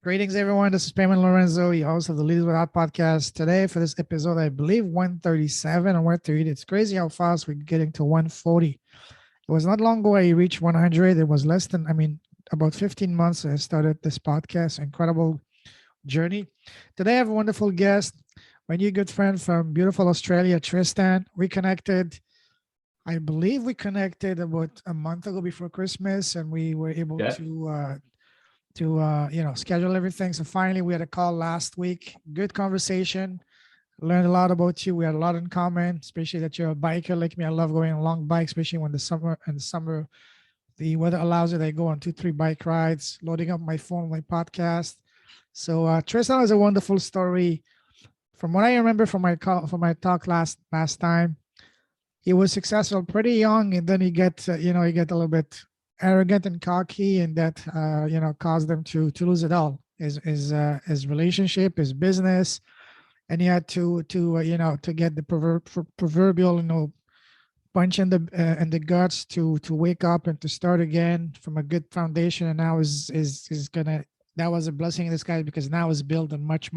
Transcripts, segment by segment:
Greetings, everyone. This is Payman Lorenzo, your host of the Leaders Without podcast. Today, for this episode, I believe 137 or 130. It's crazy how fast we're getting to 140. It was not long ago I reached 100. It was about 15 months I started this podcast. Incredible journey. Today, I have a wonderful guest, my new good friend from beautiful Australia, Tristan. We connected. I believe we connected about a month ago before Christmas, and we were able Yeah. to schedule everything. So finally, we had a call last week. Good conversation. Learned a lot about you. We had a lot in common, especially that you're a biker like me. I love going on long bikes, especially when the summer the weather allows it. I go on 2-3 bike rides, loading up my phone, my podcast. So Tristan has a wonderful story. From what I remember from my talk last time, he was successful pretty young, and then he get a little bit arrogant and cocky, and that caused them to lose it all. His relationship, his business, and he had to get the proverbial punch in the guts to wake up and to start again from a good foundation. And now is gonna that was a blessing in disguise, because now is built a much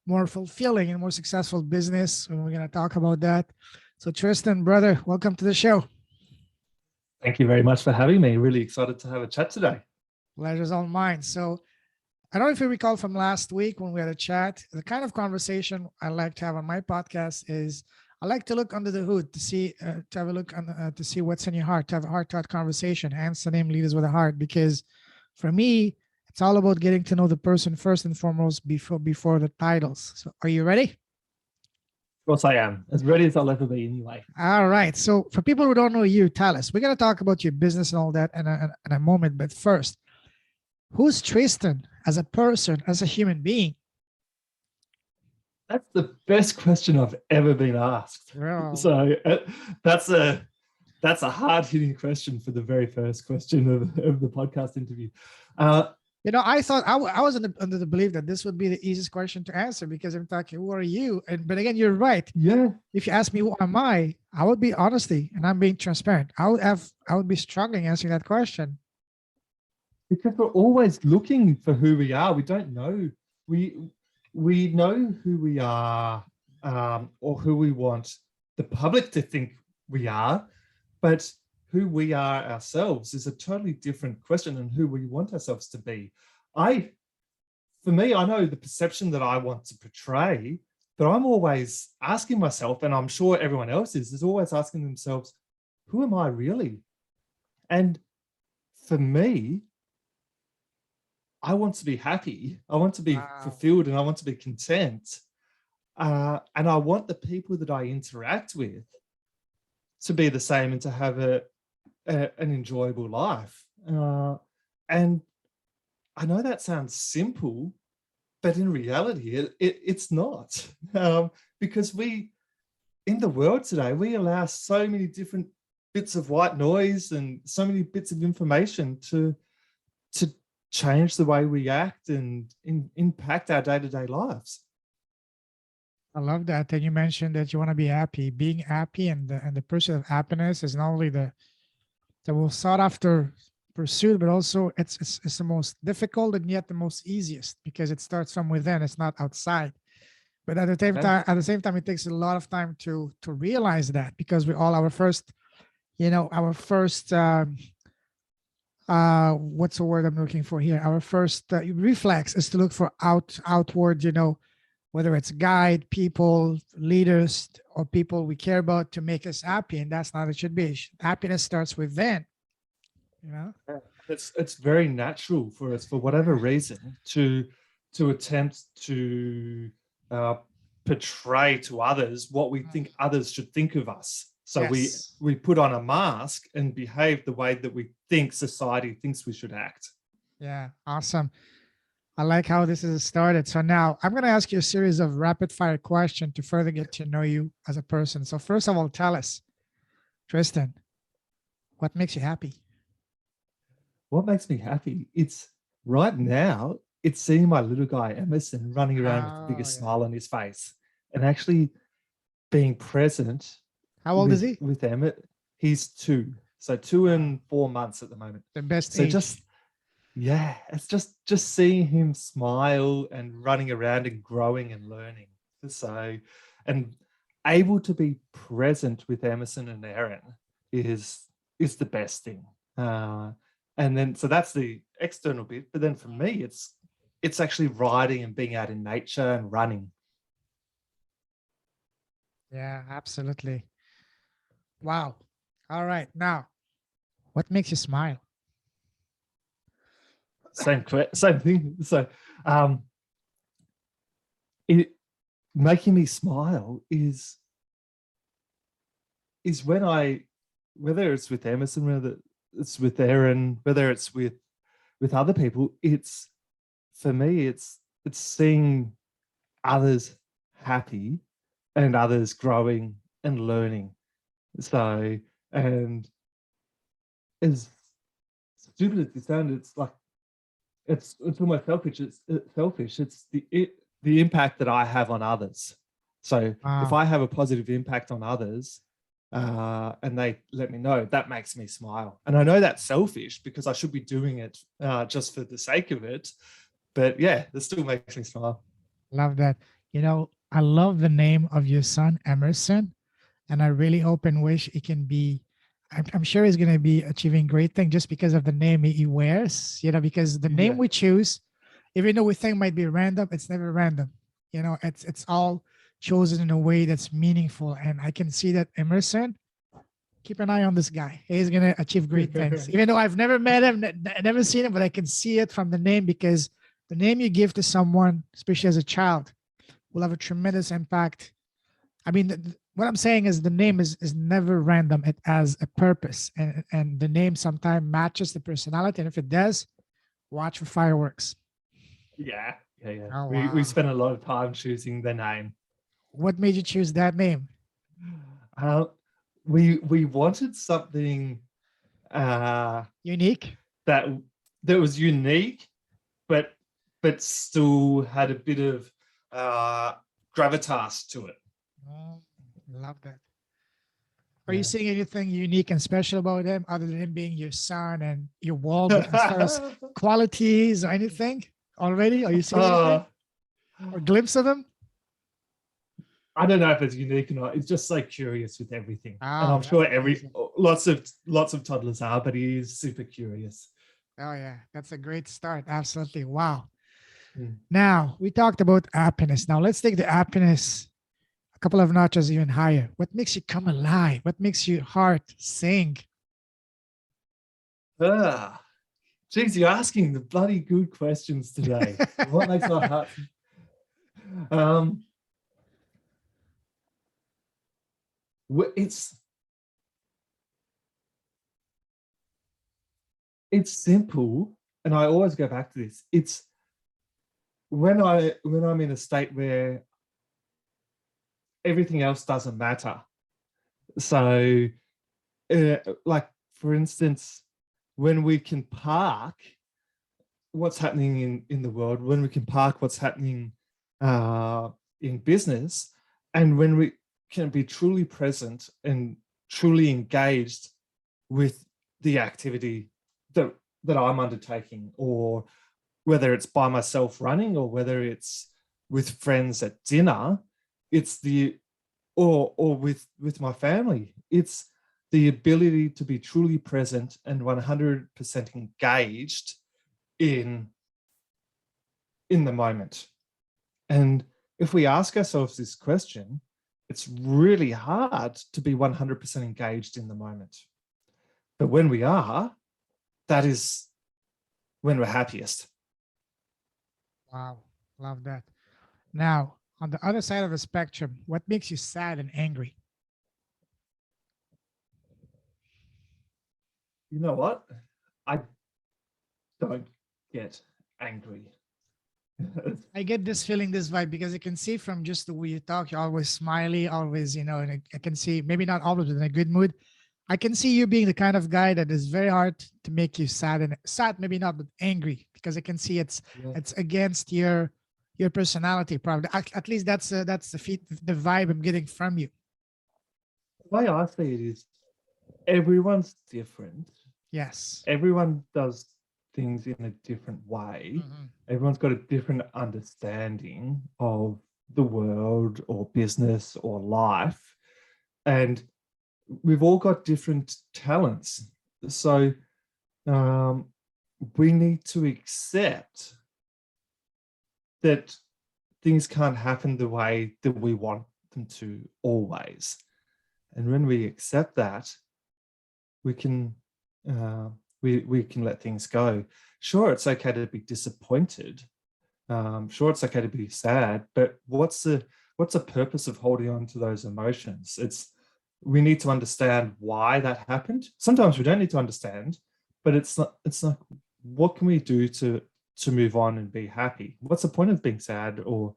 more fulfilling and more successful business, and we're gonna talk about that. So Tristan, brother, welcome to the show. Thank you very much for having me. Really excited to have a chat today. Pleasure's all mine. So I don't know if you recall from last week when we had a chat, the kind of conversation I like to have on my podcast is I like to look under the hood to see, to have a look to see what's in your heart, to have a heart-to-heart conversation, hence the name Leaders with a Heart, because for me, it's all about getting to know the person first and foremost before the titles. So are you ready? Of course I am. As ready as I'll ever be anyway. All right. So for people who don't know you, tell us. We're going to talk about your business and all that in a moment. But first, who's Tristan as a person, as a human being? That's the best question I've ever been asked. Wow. So that's a hard-hitting question for the very first question of the podcast interview. I thought I was under the belief that this would be the easiest question to answer, because I'm talking, who are you? But again, you're right. Yeah. If you ask me who am I would be honesty, and I'm being transparent. I would be struggling answering that question. Because we're always looking for who we are. We don't know. We know who we are, or who we want the public to think we are, but who we are ourselves is a totally different question than who we want ourselves to be. For me, I know the perception that I want to portray, but I'm always asking myself, and I'm sure everyone else is always asking themselves, who am I really? And for me, I want to be happy. I want to be fulfilled, and I want to be content. And I want the people that I interact with to be the same and to have an enjoyable life. And I know that sounds simple, but in reality, it's not. Because in the world today, we allow so many different bits of white noise and so many bits of information to change the way we act and impact our day-to-day lives. I love that. And you mentioned that you want to be happy. Being happy and the pursuit of happiness is not only the most sought after pursuit, but also it's the most difficult and yet the most easiest, because it starts from within. It's not outside. But at the same time, it takes a lot of time to realize that, because we all our first what's the word I'm looking for here? Our first reflex is to look for outward, whether it's guide, people, leaders, or people we care about to make us happy. And that's not how it should be. Happiness starts within, It's very natural for us, for whatever reason, to attempt to portray to others what we think others should think of us. So yes. we put on a mask and behave the way that we think society thinks we should act. Yeah, awesome. I like how this is started. So now I'm going to ask you a series of rapid fire questions to further get to know you as a person. So first of all, tell us, Tristan, what makes you happy? What makes me happy? It's right now, it's seeing my little guy, Emerson, running around with the biggest smile on his face and actually being present. How old is he? With Emmett, he's 2. So 2 and 4 months at the moment. The best so age. Just yeah, it's just seeing him smile and running around and growing and learning. So, and able to be present with Emerson and Aaron is the best thing. And then so that's the external bit. But then for me, it's actually riding and being out in nature and running. Yeah, absolutely. Wow. All right. Now, what makes you smile? Same thing. So, it making me smile is when whether it's with Emerson, whether it's with Aaron, whether it's with other people, it's for me, it's seeing others happy and others growing and learning. So, and as stupid as it sounds, it's like it's almost selfish. It's selfish. It's the impact that I have on others. So if Wow. I have a positive impact on others, and they let me know, that makes me smile. And I know that's selfish because I should be doing it just for the sake of it. But yeah, it still makes me smile. Love that. I love the name of your son, Emerson, and I really hope and wish it can be. I'm sure he's going to be achieving great thing just because of the name he wears. Because the name Yeah. we choose, even though we think might be random, it's never random. It's all chosen in a way that's meaningful, and I can see that Emerson. Keep an eye on this guy. He's going to achieve great things. Even though I've never met him, never seen him, but I can see it from the name because the name you give to someone, especially as a child, will have a tremendous impact. I mean, what I'm saying is the name is never random. It has a purpose, and the name sometimes matches the personality. And if it does, watch for fireworks. Yeah. Oh We wow! spent a lot of time choosing the name. What made you choose that name? Uh, we wanted something Unique. that was unique, but still had a bit of gravitas to it. Oh, love that. Are you Yeah. seeing anything unique and special about him other than him being your son and your wall? But as far as qualities or anything already, are you seeing anything or glimpse of him? I don't know if it's unique or not. It's just so curious with everything, and Oh, I'm that's sure amazing. lots of toddlers are, but he is super curious. Oh yeah, that's a great start. Absolutely. Wow. Mm. Now we talked about happiness. Now let's take the happiness a couple of notches even higher. What makes you come alive? What makes your heart sing? Ah, geez, you're asking the bloody good questions today. What makes my heart? Um, it's simple, and I always go back to this. It's when I'm in a state where everything else doesn't matter. So, like for instance, when we can park what's happening in the world, when we can park what's happening in business, and when we can be truly present and truly engaged with the activity that I'm undertaking, or whether it's by myself running or whether it's with friends at dinner, it's the or with my family. It's the ability to be truly present and 100% engaged in the moment. And if we ask ourselves this question, it's really hard to be 100% engaged in the moment. But when we are, that is when we're happiest. Wow, love that. Now, on the other side of the spectrum, what makes you sad and angry? You know what? I don't get angry. I get this feeling, this vibe, because I can see from just the way you talk, you're always smiley, always, and I can see maybe not always in a good mood. I can see you being the kind of guy that is very hard to make you sad and sad, maybe not, but angry, because I can see Yeah. it's against your personality, probably. At least that's the vibe I'm getting from you. The way I see it is everyone's different. Yes. Everyone does things in a different way. Mhm. Everyone's got a different understanding of the world or business or life. And we've all got different talents. So we need to accept that things can't happen the way that we want them to always. And when we accept that, we can we can let things go. Sure, it's okay to be disappointed. Sure, it's okay to be sad, but what's the purpose of holding on to those emotions? We need to understand why that happened. Sometimes we don't need to understand, but it's like, what can we do to move on and be happy? What's the point of being sad, or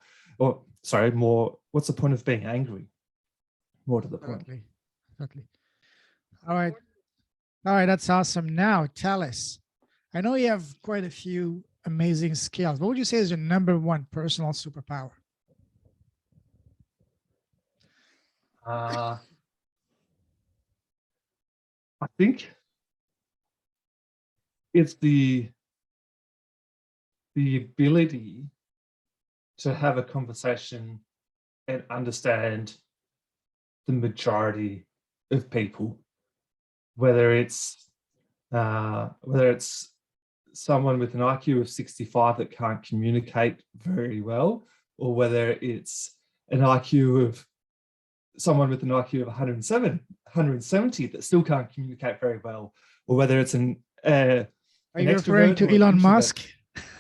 sorry, more, what's the point of being angry? More to the point. Totally. Totally. All right. All right. That's awesome. Now tell us, I know you have quite a few amazing skills. What would you say is your number one personal superpower? I think it's the ability to have a conversation and understand the majority of people, whether it's someone with an IQ of 65 that can't communicate very well, or whether it's an IQ of someone with an IQ of 170 that still can't communicate very well, or whether it's an Are you referring extrovert to or an Elon introvert. Musk?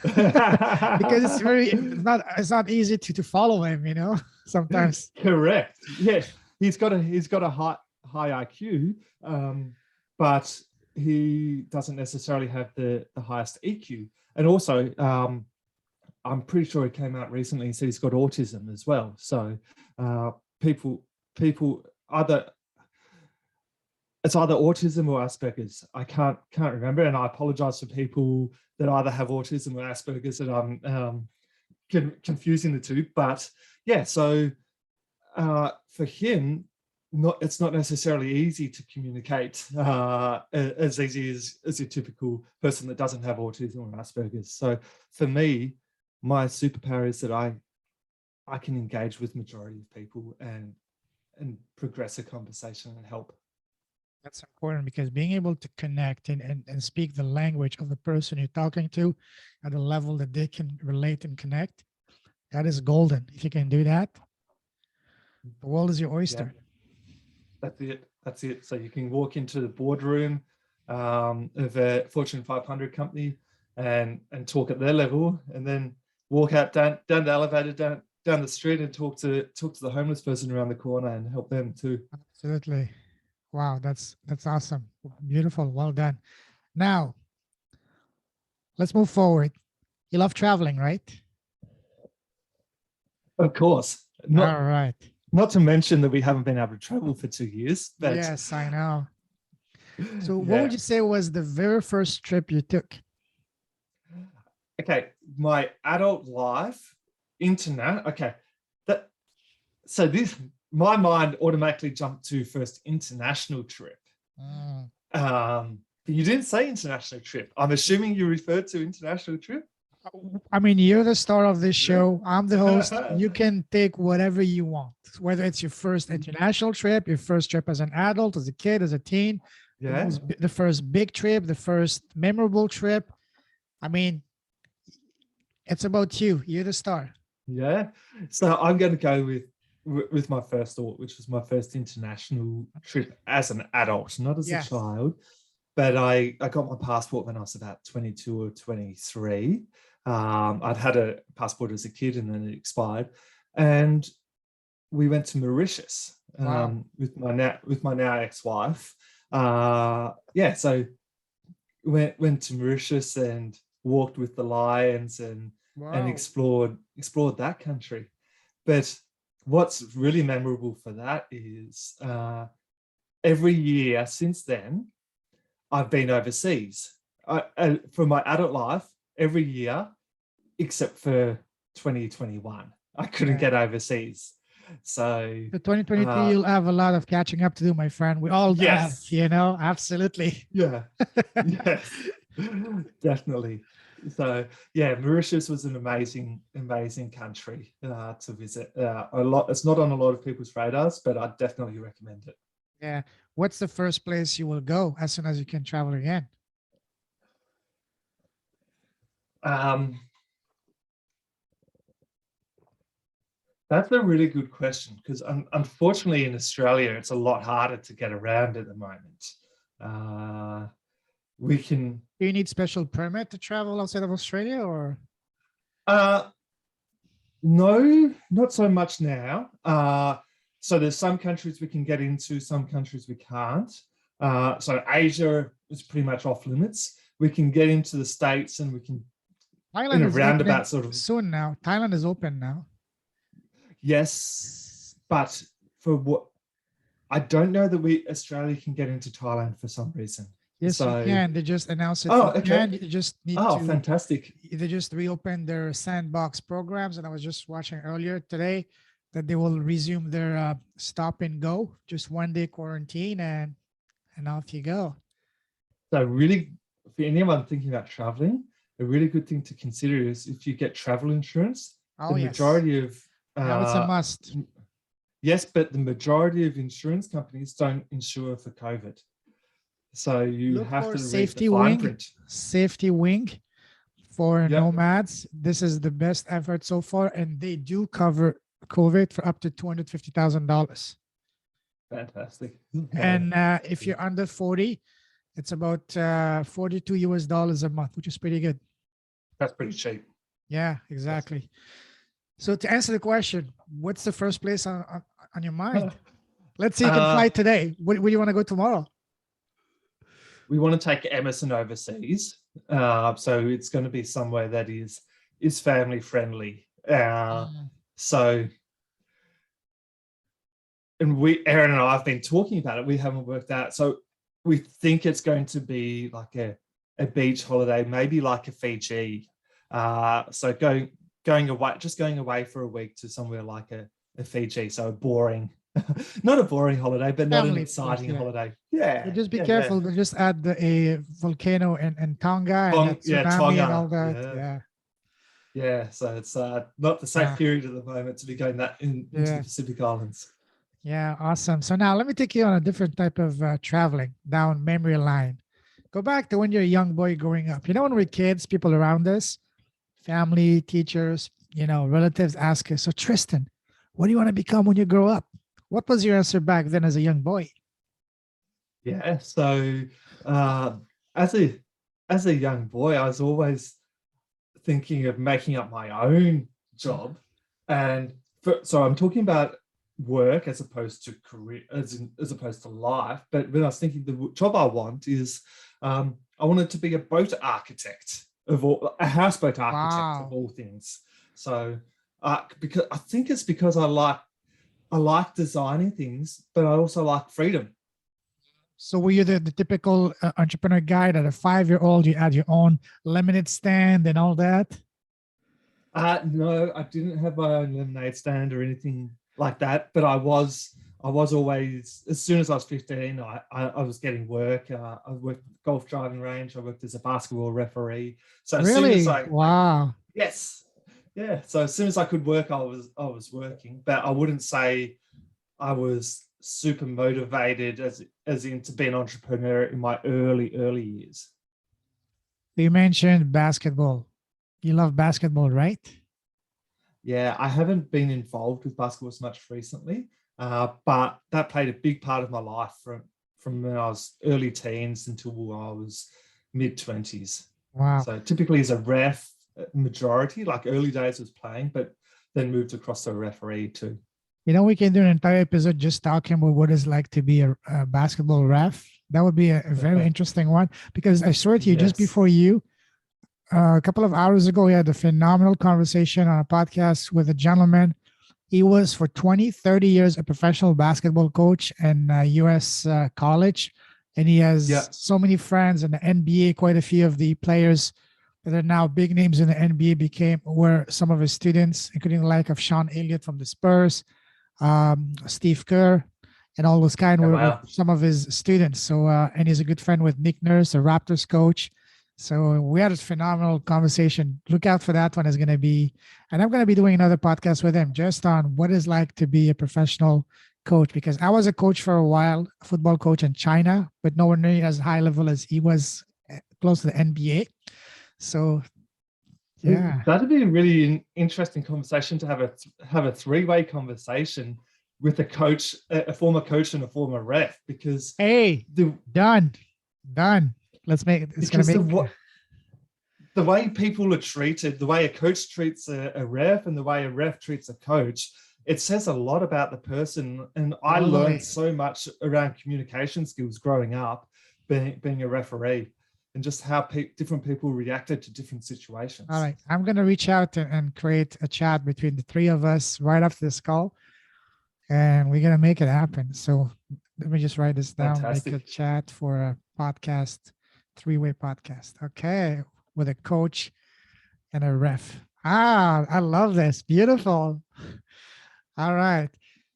Because it's not easy to follow him, sometimes. Correct. Yeah, he's got a high IQ, but he doesn't necessarily have the highest EQ. And also, I'm pretty sure he came out recently and said he's got autism as well. So people it's either autism or Asperger's. I can't remember, and I apologize for people that either have autism or Asperger's, that I'm confusing the two. But yeah, so for him, it's not necessarily easy to communicate as easy as your typical person that doesn't have autism or Asperger's. So for me, my superpower is that I can engage with majority of people and progress a conversation and help. That's important, because being able to connect and speak the language of the person you're talking to at a level that they can relate and connect, that is golden. If you can do that, the world is your oyster. Yeah, that's it. So you can walk into the boardroom of a Fortune 500 company and talk at their level, and then walk out down the elevator, down the street, and talk to the homeless person around the corner and help them too. Absolutely. Wow, that's awesome. Beautiful. Well done. Now, let's move forward. You love traveling, right? Of course. All right. Not to mention that we haven't been able to travel for 2 years. But yes, I know. So yeah. what would you say was the very first trip you took? Okay, my adult life, internet. Okay, my mind automatically jumped to first international trip. But you didn't say international trip. I'm assuming you referred to international trip. I mean, you're the star of this show. I'm the host. You can take whatever you want, whether it's your first international trip, your first trip as an adult, as a kid, as a teen, the first big trip, the first memorable trip. I mean, it's about you. You're the star. Yeah. So I'm going to go with my first thought, which was my first international trip as an adult, not as a child. But I got my passport when I was about 22 or 23. I'd had a passport as a kid and then it expired. And we went to Mauritius with my now ex-wife. So went to Mauritius and walked with the lions and explored that country. But what's really memorable for that is every year since then, I've been overseas for my adult life every year, except for 2021. I couldn't get overseas. So the 2023, you'll have a lot of catching up to do, my friend. We all have, absolutely. Yeah. Yes. Definitely. So yeah, Mauritius was an amazing, amazing country to visit. A lot. It's not on a lot of people's radars, but I definitely recommend it. Yeah. What's the first place you will go as soon as you can travel again? Um, that's a really good question because unfortunately in Australia it's a lot harder to get around at the moment. We can. Do you need special permit to travel outside of Australia or? Uh, no, not so much now. So there's some countries we can get into, some countries we can't. So Asia is pretty much off limits. We can get into the States and we can, in Thailand a is opening roundabout sort of. soon now. Thailand is open now. Yes, but for what, I don't know that Australia can get into Thailand for some reason. Yes, you So, can. They just announced it. oh, You okay. can. You just need Oh, to. fantastic. They just reopened their sandbox programs, and I was just watching earlier today that they will resume their stop and go, just 1 day quarantine, and off you go. So really, for anyone thinking about traveling, a really good thing to consider is if you get travel insurance, Oh the yes, majority of now it's a must. yes, but the majority of insurance companies don't insure for COVID. So you Look have for to read the safety fine wing, print. safety wing for Yep, nomads. This is the best effort so far, and they do cover COVID for up to $250,000. fantastic. And if you're under 40, it's about 42 US dollars a month, which is pretty good. That's pretty cheap. Yeah, exactly. So to answer the question, what's the first place on your mind? Let's say you can fly today. Where do you want to go tomorrow? We want to take Emerson overseas. So it's going to be somewhere that is family friendly. So, and Erin and I have been talking about it. We haven't worked out. So we think it's going to be like a beach holiday, maybe like a Fiji. So going away for a week to somewhere like a Fiji. So a boring, not a boring holiday, but not an Family place, exciting yeah. holiday. Yeah. But just be yeah, careful. They just add a volcano in Tonga and that tsunami Tonga. and all that. Yeah. Yeah. So it's not the safe period at the moment to be going into the Pacific Islands. Yeah, awesome. So now let me take you on a different type of traveling down memory line. Go back to when you're a young boy growing up. You know, when we're kids, people around us, family, teachers, relatives ask us, so Tristan, what do you want to become when you grow up? What was your answer back then as a young boy? Yeah. So as a young boy, I was always thinking of making up my own job. And so I'm talking about work as opposed to career, as opposed to life. But when I was thinking the job I want is, I wanted to be a boat architect a houseboat architect of all things. So because I think it's because I like designing things, but I also like freedom. So were you the typical entrepreneur guy that a 5-year-old, you had your own lemonade stand and all that? No, I didn't have my own lemonade stand or anything like that, but I was always, as soon as I was 15, I was getting work. I worked at the golf driving range. I worked as a basketball referee. So as soon as wow. Yes. Yeah. So as soon as I could work, I was working, but I wouldn't say I was super motivated as in to be an entrepreneur in my early years. You mentioned basketball. You love basketball, right? Yeah, I haven't been involved with basketball so much recently, but that played a big part of my life from when I was early teens until I was mid-20s. Wow. So typically as a ref, majority, like early days was playing, but then moved across to a referee too. We can do an entire episode just talking about what it's like to be a basketball ref. That would be a very interesting one, because I swear to you, just before you, a couple of hours ago, we had a phenomenal conversation on a podcast with a gentleman. He was for 20, 30 years a professional basketball coach in U.S. College. And he has so many friends in the NBA. Quite a few of the players that are now big names in the NBA were some of his students, including the like of Sean Elliott from the Spurs, Steve Kerr, and all those were some of his students. So, and he's a good friend with Nick Nurse, a Raptors coach. So we had a phenomenal conversation. Look out for that one. Is going to be, and I'm going to be doing another podcast with him just on what it's like to be a professional coach, because I was a coach for a while, a football coach in China, but nowhere near as high level as he was, close to the NBA. So yeah. That'd be a really interesting conversation to have a three-way conversation with a coach, a former coach and a former ref, because Hey, the done. Let's make it. It's going because to make. the way people are treated, the way a coach treats a ref and the way a ref treats a coach, it says a lot about the person. And I learned so much around communication skills growing up, being a referee, and just how different people reacted to different situations. All right. I'm going to reach out and create a chat between the three of us right after this call, and we're going to make it happen. So let me just write this down. Fantastic. Make a chat for a podcast, three-way podcast. Okay. With a coach and a ref. I love this. Beautiful. All right.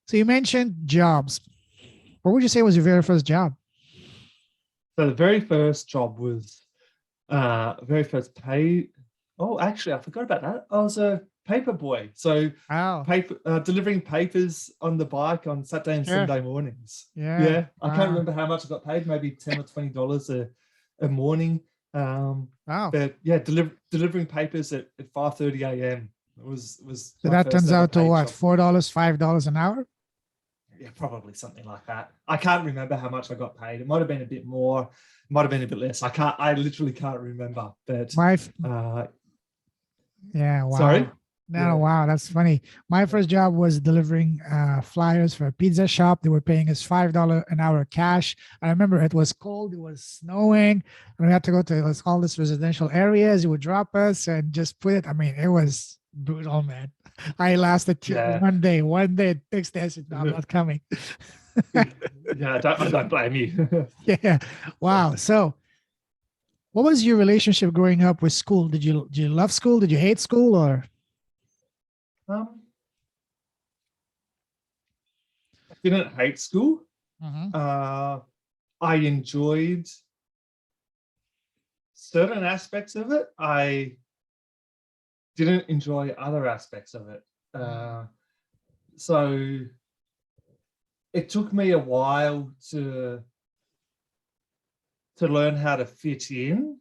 So you mentioned jobs. What would you say was your very first job? So the very first job was very first pay. Oh, actually, I forgot about that. I was a paper boy. So delivering papers on the bike on Saturday and Sunday mornings. Yeah. I can't remember how much I got paid, maybe $10 or $20 a morning. But yeah, delivering papers at 5:30 a.m. was so that turns out to what, $4, $5 an hour? Yeah, probably something like that. I can't remember how much I got paid. It might have been a bit more, it might have been a bit less. I literally can't remember. But yeah, wow. Sorry? No, Yeah. wow, that's funny. My first job was delivering flyers for a pizza shop. They were paying us $5 an hour cash. I remember it was cold, it was snowing, and we had to go to all these residential areas. You would drop us and just put it. I mean, it was brutal, man. I lasted one day. Next day I said, no, I'm not coming. Yeah, I don't blame you. Yeah. Wow. So what was your relationship growing up with school? Did you love school? Did you hate school? Or I didn't hate school. I enjoyed certain aspects of it. I didn't enjoy other aspects of it. So it took me a while to learn how to fit in,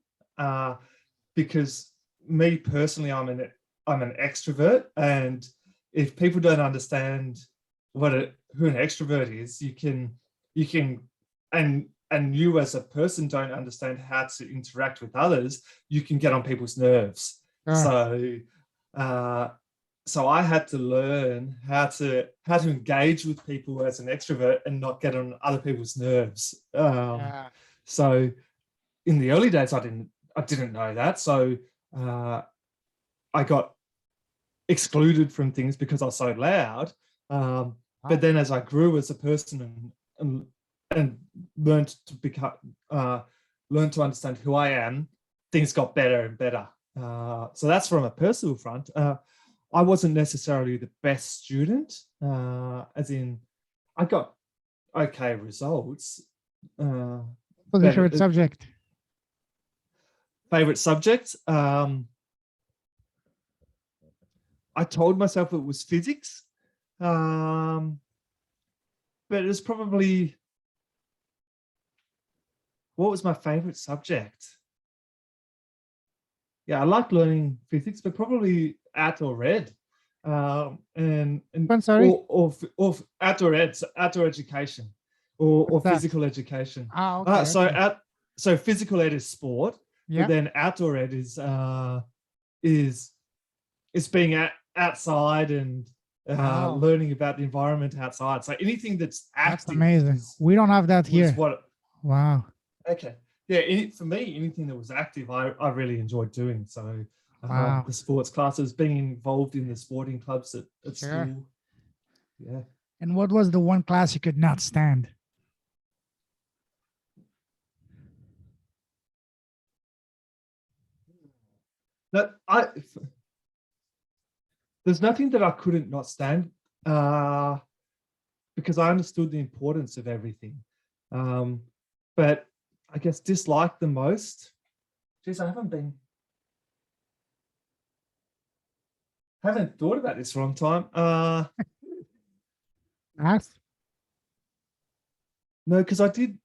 because me personally, I'm an extrovert, and if people don't understand who an extrovert is, you can and you as a person don't understand how to interact with others, you can get on people's nerves. So I had to learn how to engage with people as an extrovert and not get on other people's nerves. So in the early days, I didn't know that. So I got excluded from things because I was so loud. But then as I grew as a person and learned to understand who I am, things got better and better. So that's from a personal front. I wasn't necessarily the best student, as in I got okay results. What's your favorite subject? Favorite subject? I told myself it was physics, but it was probably, what was my favorite subject? Yeah, I like learning physics, but probably outdoor ed, and or outdoor ed, so outdoor education, or physical education. Okay. So physical ed is sport, but then outdoor ed is being outside and learning about the environment outside. So anything that's active. That's amazing. We don't have that here. Wow. Okay. Yeah, for me, anything that was active, I really enjoyed doing. So the sports classes, being involved in the sporting clubs at school. Yeah. And what was the one class you could not stand? There's nothing that I couldn't not stand, because I understood the importance of everything. But I guess disliked the most. geez, I haven't thought about this for a long time. Math? No, because I did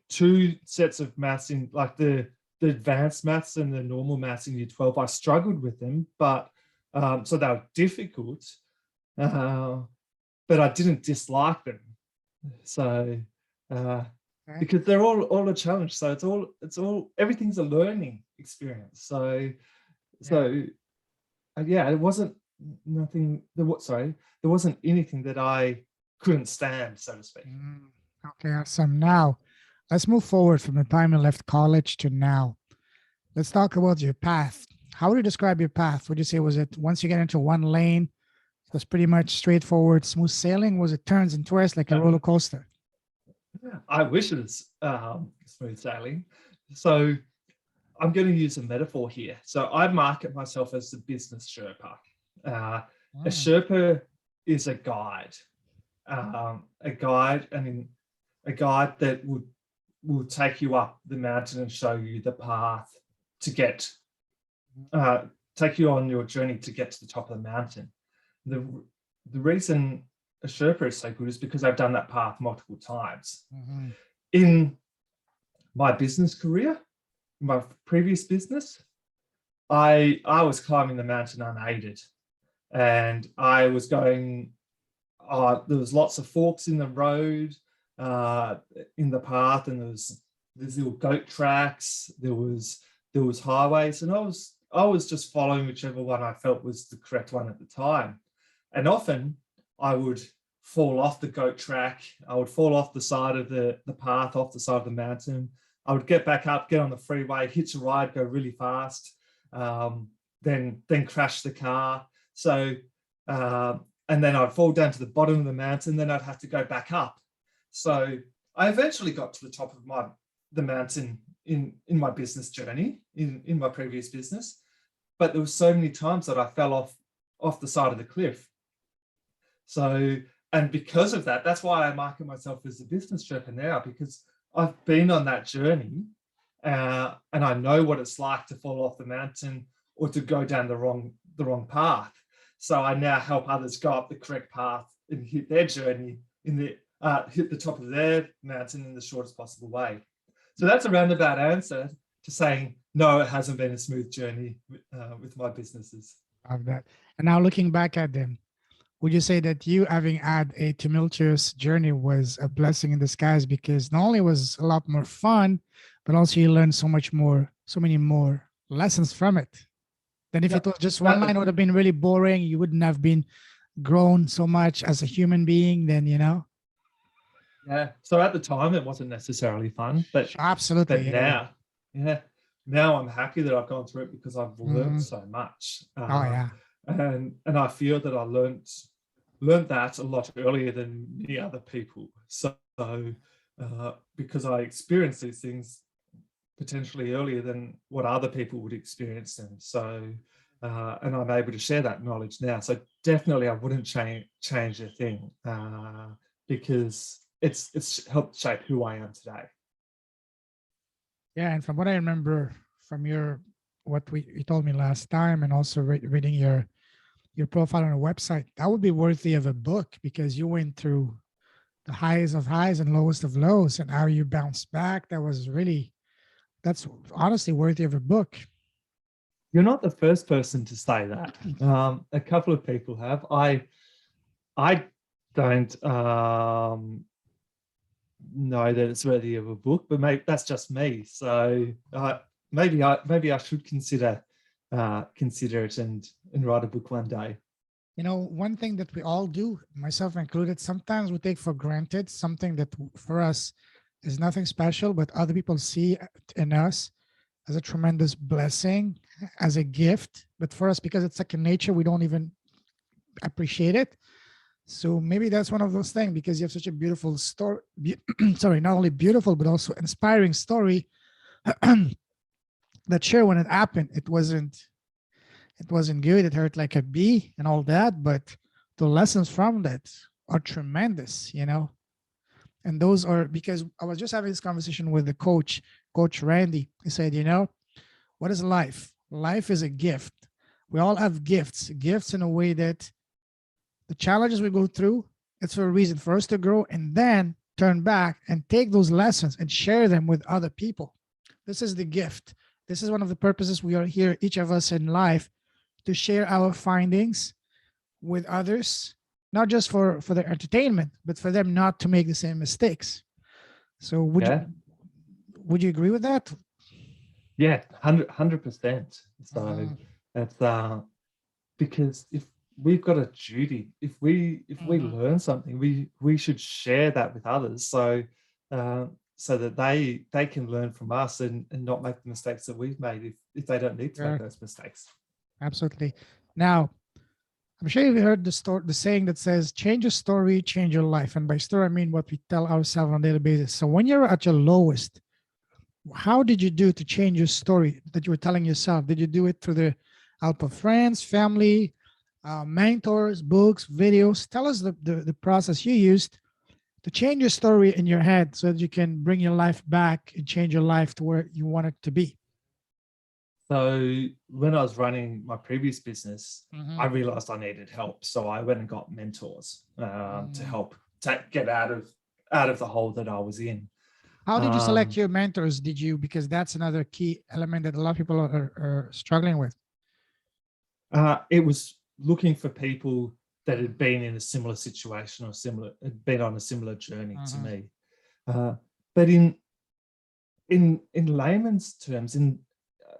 two sets of maths in like the advanced maths and the normal maths in year 12. I struggled with them, but so they were difficult, but I didn't dislike them. So Okay. because they're all a challenge. So it's all everything's a learning experience. So yeah, it wasn't nothing. There wasn't anything that I couldn't stand, so to speak. Okay, awesome. Now, let's move forward from the time you left college to now. Let's talk about your path. How would you describe your path? Would you say, was it once you get into one lane, it was pretty much straightforward, smooth sailing? Was it turns and twists like a roller coaster? I wish it was smooth sailing. So I'm going to use a metaphor here. So I market myself as the Business Sherpa. A Sherpa is a guide that will take you up the mountain and show you the path to take you on your journey to get to the top of the mountain. The reason a Sherpa is so good is because I've done that path multiple times. In my business career, my previous business, I was climbing the mountain unaided, and I was going. There was lots of forks in the road, in the path, and there's little goat tracks. There was highways, and I was just following whichever one I felt was the correct one at the time. And often I would fall off the goat track. I would fall off the side of the path, off the side of the mountain. I would get back up, get on the freeway, hitch a ride, go really fast, then crash the car. So, and then I'd fall down to the bottom of the mountain, then I'd have to go back up. So I eventually got to the top of the mountain in my business journey, in my previous business. But there were so many times that I fell off the side of the cliff. So, and because of that, that's why I market myself as a Business Sherpa now, because I've been on that journey, and I know what it's like to fall off the mountain or to go down the wrong path. So I now help others go up the correct path and hit their journey hit the top of their mountain in the shortest possible way. So that's a roundabout answer to saying, no, it hasn't been a smooth journey with my businesses. Of that. And now looking back at them, would you say that you having had a tumultuous journey was a blessing in disguise, because not only was a lot more fun, but also you learned so many more lessons from it? Then if it was just one line, it would have been really boring. You wouldn't have been grown so much as a human being then, Yeah. So at the time, it wasn't necessarily fun, but absolutely. But now I'm happy that I've gone through it, because I've learned so much. And I feel that I learned that a lot earlier than many other people. So because I experienced these things potentially earlier than what other people would experience them. So and I'm able to share that knowledge now. So definitely I wouldn't change a thing, because it's helped shape who I am today. Yeah, and from what I remember from what you told me last time, and also reading your profile on a website, that would be worthy of a book, because you went through the highest of highs and lowest of lows, and how you bounced back. That's honestly worthy of a book. You're not the first person to say that. A couple of people have. I don't know that it's worthy of a book, but maybe that's just me. So maybe I should consider it and write a book one day. One thing that we all do, myself included, sometimes we take for granted something that for us is nothing special, but other people see in us as a tremendous blessing, as a gift. But for us, because it's second nature, we don't even appreciate it. So maybe that's one of those things, because you have such a beautiful story. Sorry, not only beautiful, but also inspiring story that sure, when it happened, it wasn't good. It hurt like a bee and all that, but the lessons from that are tremendous, And those are because I was just having this conversation with the coach, Coach Randy. He said, what is life? Life is a gift. We all have gifts in a way that the challenges we go through, it's for a reason, for us to grow and then turn back and take those lessons and share them with other people. This is the gift. This is one of the purposes we are here, each of us in life, to share our findings with others, not just for their entertainment, but for them not to make the same mistakes. So would you agree with that? Yeah, 100%. So that's because if we've got a duty, if we learn something, we should share that with others. So so that they can learn from us and not make the mistakes that we've made if they don't need to make those mistakes. Absolutely. Now, I'm sure you've heard the saying that says, change your story, change your life. And by story, I mean what we tell ourselves on a daily basis. So when you're at your lowest, how did you do to change your story that you were telling yourself? Did you do it through the help of friends, family, mentors, books, videos? Tell us the process you used to change your story in your head so that you can bring your life back and change your life to where you want it to be. So when I was running my previous business, I realized I needed help. So I went and got mentors to help get out of the hole that I was in. How did you select your mentors? Because that's another key element that a lot of people are struggling with. It was looking for people that had been in a similar situation or had been on a similar journey to me. But in layman's terms, in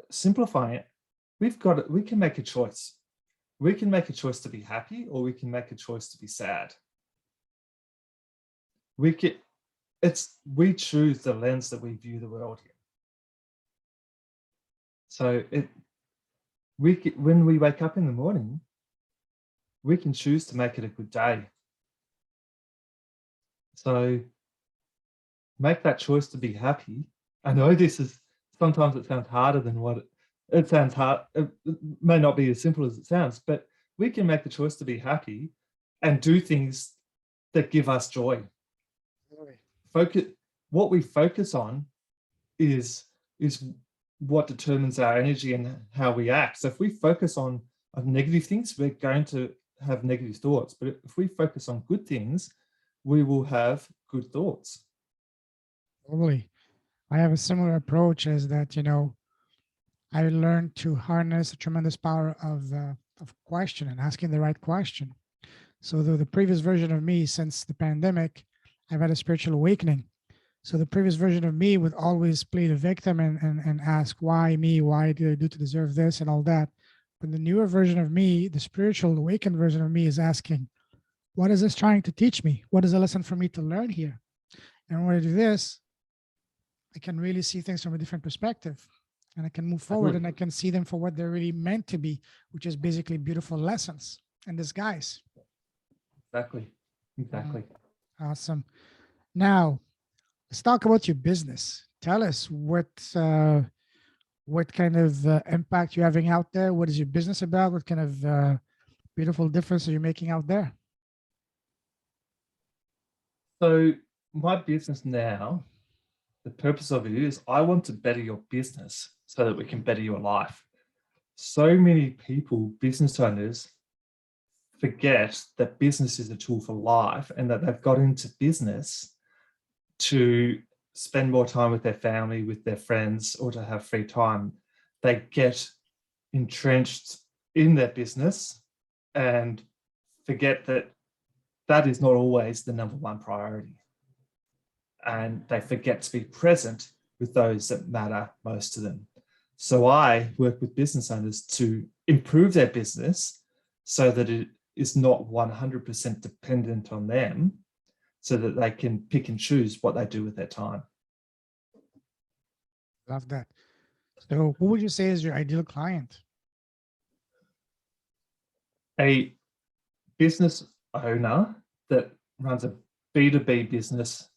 simplifying it, we can make a choice. We can make a choice to be happy, or we can make a choice to be sad. We choose the lens that we view the world in. So when we wake up in the morning, we can choose to make it a good day. So make that choice to be happy. I know sometimes it sounds harder than what it sounds hard. It may not be as simple as it sounds, but we can make the choice to be happy and do things that give us joy. What we focus on is what determines our energy and how we act. So if we focus on negative things, we're going to have negative thoughts. But if we focus on good things, we will have good thoughts. Totally. I have a similar approach as that, I learned to harness the tremendous power of question and asking the right question. So the previous version of me, since the pandemic, I've had a spiritual awakening. So the previous version of me would always play the victim and ask, why me? Why did I do to deserve this and all that? But the newer version of me, the spiritual awakened version of me, is asking, what is this trying to teach me? What is a lesson for me to learn here? And when I do this, I can really see things from a different perspective, and I can move forward and I can see them for what they're really meant to be, which is basically beautiful lessons in disguise. Exactly. Awesome. Now, let's talk about your business. Tell us what kind of impact you're having out there. What is your business about? What kind of beautiful difference are you making out there? So my business now, the purpose of it is I want to better your business so that we can better your life. So many people, business owners, forget that business is a tool for life and that they've got into business to spend more time with their family, with their friends, or to have free time. They get entrenched in their business and forget that that is not always the number one priority. And they forget to be present with those that matter most to them. So I work with business owners to improve their business so that it is not 100% dependent on them, so that they can pick and choose what they do with their time. Love that. So who would you say is your ideal client? A business owner that runs a B2B business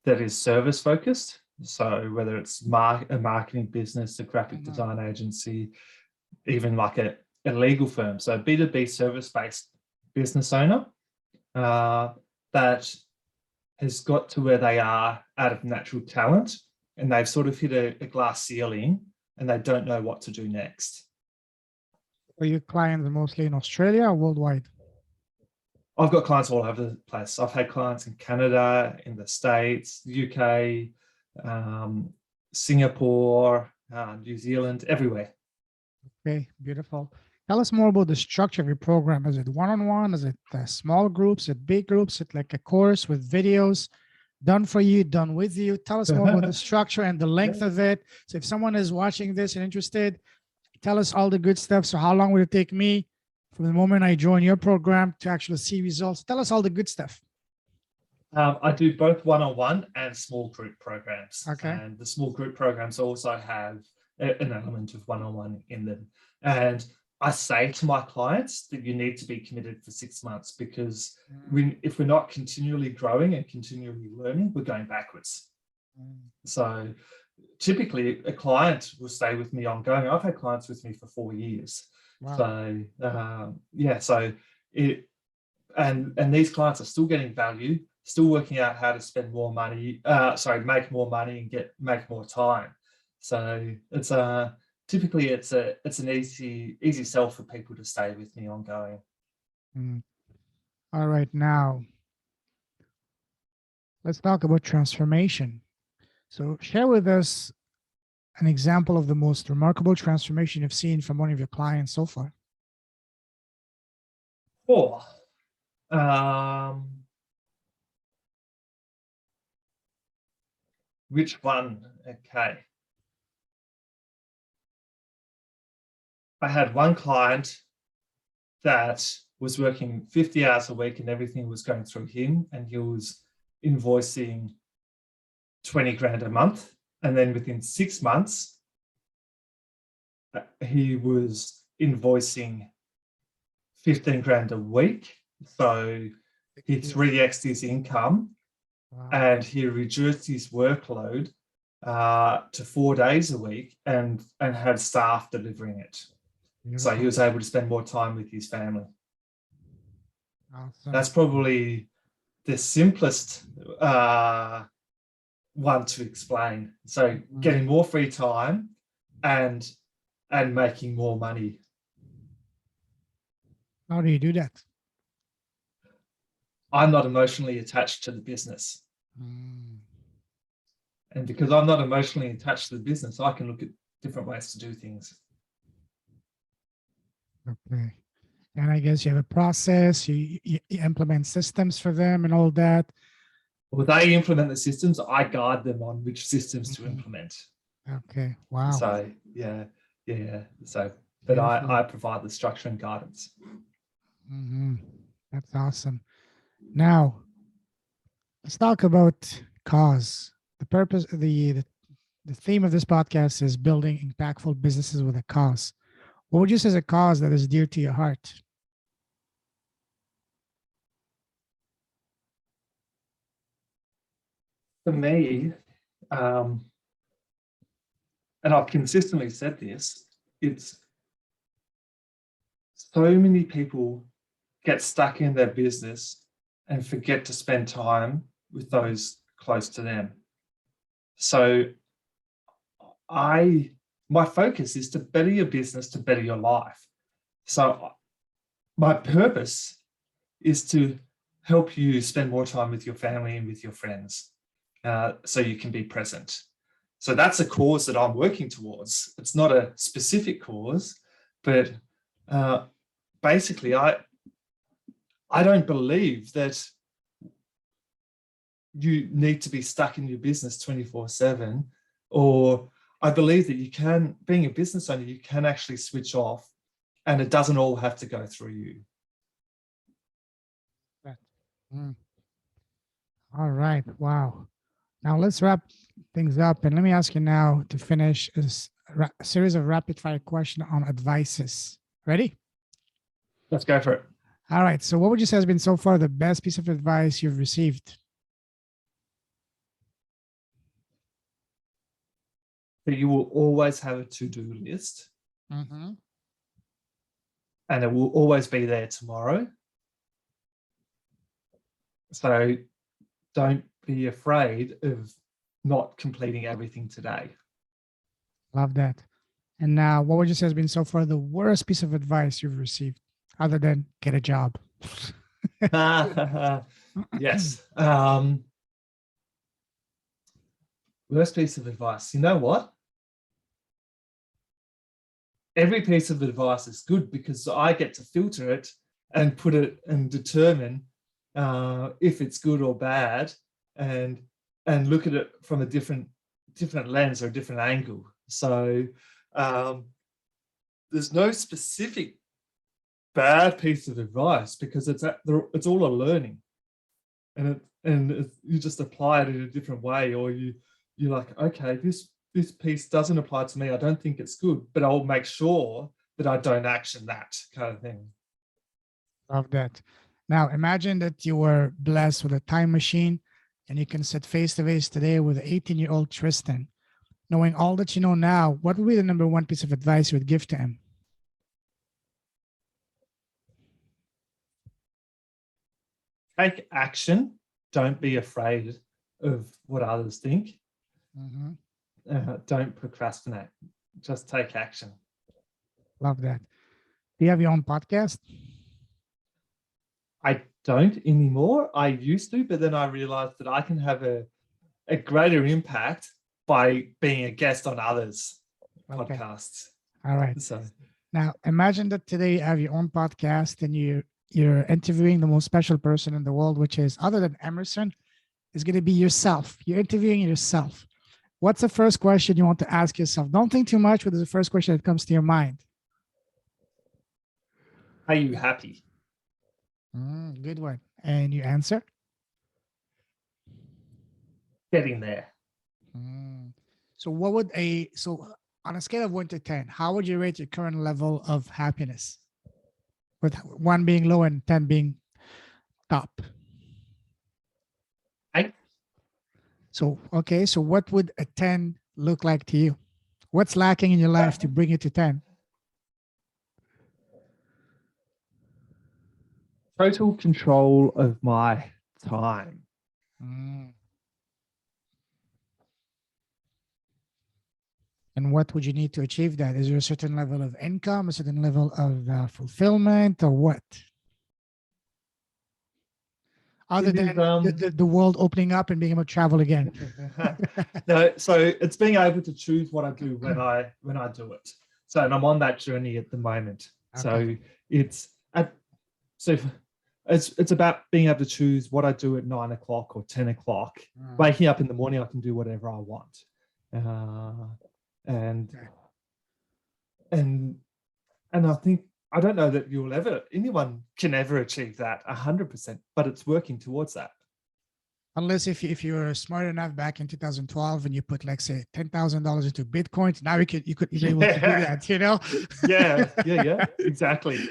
that is service focused. So whether it's a marketing business, a graphic design agency, even like a legal firm. So B2B service-based business owner that has got to where they are out of natural talent, and they've sort of hit a glass ceiling and they don't know what to do next. Are your clients mostly in Australia or worldwide? I've got clients all over the place. I've had clients in Canada, in the States, UK, Singapore, New Zealand, everywhere. Okay, beautiful. Tell us more about the structure of your program. Is it one-on-one? Is it small groups? Is it big groups? Is it like a course with videos done for you, done with you? Tell us more about the structure and the length of it. So if someone is watching this and interested, tell us all the good stuff. So how long would it take me from the moment I join your program to actually see results? Tell us all the good stuff. I do both one-on-one and small group programs. Okay. And the small group programs also have an element of one-on-one in them. And I say to my clients that you need to be committed for 6 months, because if we're not continually growing and continually learning, we're going backwards. So typically a client will stay with me ongoing. I've had clients with me for 4 years. Wow. So yeah, so and these clients are still getting value, still working out how to spend more money, make more money and make more time. So it's typically it's an easy sell for people to stay with me ongoing. All right, now let's talk about transformation. So share with us an example of the most remarkable transformation you've seen from one of your clients so far. Oh, which one? Okay. I had one client that was working 50 hours a week and everything was going through him, and he was invoicing 20 grand a month. And then within 6 months, he was invoicing 15 grand a week. So he 3x'd his income. Wow. And he reduced his workload to 4 days a week and had staff delivering it. Beautiful. So he was able to spend more time with his family. Awesome. That's probably the simplest one to explain. So getting more free time and making more money. How do you do that? I'm not emotionally attached to the business. And because I'm not emotionally attached to the business, I can look at different ways to do things. Okay. And I guess you have a process, you implement systems for them and all that. Well, they implement the systems. I guide them on which systems to implement. Okay. Wow. So yeah. So, but I provide the structure and guidance. That's awesome. Now, let's talk about cause. The purpose, the theme of this podcast is building impactful businesses with a cause. What would you say is a cause that is dear to your heart? For me, and I've consistently said this, it's so many people get stuck in their business and forget to spend time with those close to them. So my focus is to better your business, to better your life. So my purpose is to help you spend more time with your family and with your friends, so you can be present. So that's a cause that I'm working towards. It's not a specific cause, but basically I don't believe that you need to be stuck in your business 24/7, or I believe that you can, being a business owner, you can actually switch off and it doesn't all have to go through you. All right. Wow. Now let's wrap things up. And let me ask you now to finish a series of rapid fire questions on advices. Ready? Let's go for it. All right. So what would you say has been so far the best piece of advice you've received? That you will always have a to-do list. And it will always be there tomorrow. So don't be afraid of not completing everything today. Love that. And now, what would you say has been so far the worst piece of advice you've received, other than get a job? Yes. Worst piece of advice. You know what? Every piece of advice is good because I get to filter it and put it and determine if it's good or bad, and look at it from a different lens or a different angle. So there's no specific bad piece of advice because it's all a learning, and you just apply it in a different way, or you're like, okay, this piece doesn't apply to me. I don't think it's good, but I'll make sure that I don't action that kind of thing. Love that. Now, imagine that you were blessed with a time machine and you can sit face to face today with 18-year-old Tristan. Knowing all that you know now, what would be the number one piece of advice you would give to him? Take action. Don't be afraid of what others think. Mm-hmm. Don't procrastinate. Just take action. Love that. Do you have your own podcast? I don't anymore. I used to, but then I realized that I can have a greater impact by being a guest on others' podcasts. All right. So now imagine that today you have your own podcast and you're interviewing the most special person in the world, which is, other than Emerson, is going to be yourself. You're interviewing yourself. What's the first question you want to ask yourself? Don't think too much. What is the first question that comes to your mind? Are you happy? Good one. And you answer? Getting there. So what would on a scale of 1 to 10, how would you rate your current level of happiness? With 1 being low and 10 being top. 8. So, okay. So what would a 10 look like to you? What's lacking in your life to bring it to 10? Total control of my time. And what would you need to achieve that? Is there a certain level of income, a certain level of fulfillment, or what? Other than the world opening up and being able to travel again. No, so it's being able to choose what I do when I do it. So, and I'm on that journey at the moment. Okay. So it's about being able to choose what I do at 9 o'clock or 10 o'clock. Waking up in the morning, I can do whatever I want. And I think, I don't know that anyone can ever achieve that 100%, but it's working towards that. Unless if you were smart enough back in 2012 and you put, like, say, $10,000 into Bitcoin, now you could be able to do that, you know? Yeah, exactly.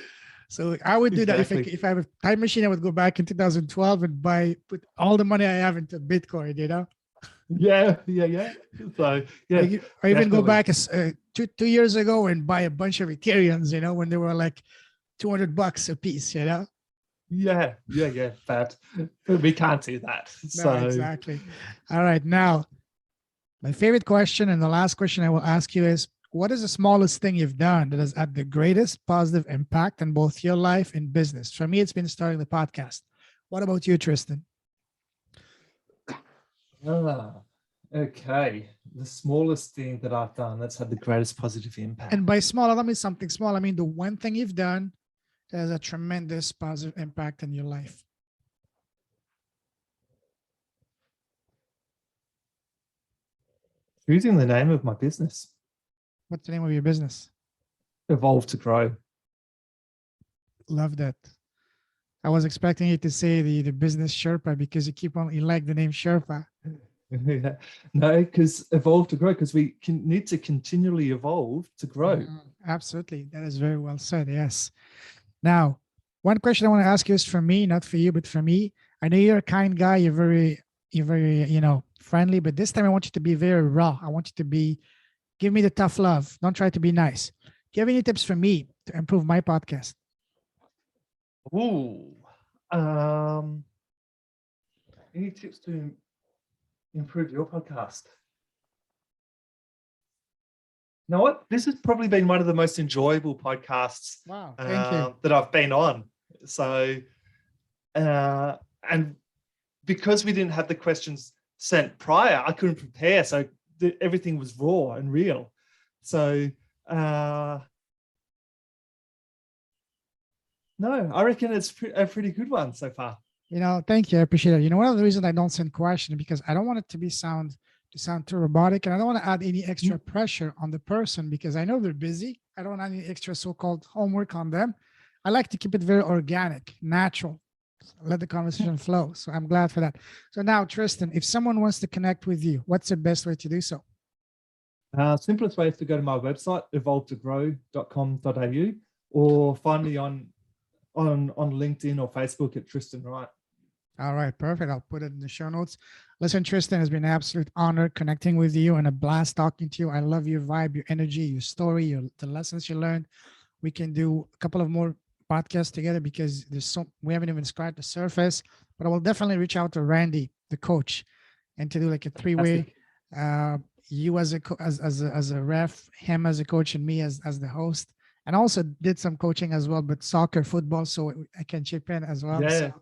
So I would do that if I have a time machine. I would go back in 2012 and put all the money I have into Bitcoin, you know? Yeah. So yeah, or even go back 2 years ago and buy a bunch of Ethereums, you know, when they were like $200 a piece, you know? Yeah. But we can't do that. No, exactly. All right. Now, my favorite question and the last question I will ask you is, what is the smallest thing you've done that has had the greatest positive impact in both your life and business? For me, it's been starting the podcast. What about you, Tristan? Okay. The smallest thing that I've done that's had the greatest positive impact. And by small, I don't mean something small. I mean the one thing you've done that has a tremendous positive impact in your life. Choosing the name of my business. What's the name of your business? Evolve to Grow. Love that. I was expecting you to say the Business Sherpa, because you like the name Sherpa. No, because evolve to grow, because we need to continually evolve to grow. Absolutely. That is very well said. Yes. Now, one question I want to ask you is for me, not for you, but for me. I know you're a kind guy. You're very, friendly, but this time I want you to be very raw. I want you to give me the tough love. Don't try to be nice. Do you have any tips for me to improve my podcast? Ooh. Any tips to improve your podcast? You know what? This has probably been one of the most enjoyable podcasts Wow, thank you. that I've been on. So, and because we didn't have the questions sent prior, I couldn't prepare. So everything was raw and real. So, no, I reckon it's a pretty good one so far. Thank you. I appreciate it. One of the reasons I don't send questions because I don't want it to sound too robotic, and I don't want to add any extra pressure on the person because I know they're busy. I don't want any extra so-called homework on them. I like to keep it very organic, natural, let the conversation flow. So I'm glad for that. So now, Tristan, if someone wants to connect with you, what's the best way to do so? Simplest way is to go to my website, evolvetoggrow.com.au, or find me on LinkedIn or Facebook at Tristan Wright. All right, perfect. I'll put it in the show notes. Listen, Tristan, it's been an absolute honor connecting with you and a blast talking to you. I love your vibe, your energy, your story, the lessons you learned. We can do a couple of more podcasts together because we haven't even scratched the surface, but I will definitely reach out to Randy, the coach, and to do like a three-way, you as a ref, him as a coach, and me as the host. And also did some coaching as well, but soccer, football, so I can chip in as well. Yeah. So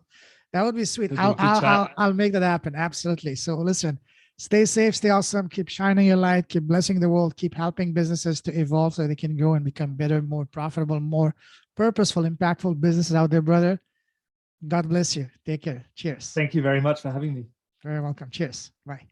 that would be sweet. I'll make that happen. Absolutely. So listen, stay safe, stay awesome, keep shining your light, keep blessing the world, keep helping businesses to evolve so they can grow and become better, more profitable, more purposeful, impactful businesses out there, brother. God bless you. Take care. Cheers. Thank you very much for having me. Very welcome. Cheers. Bye.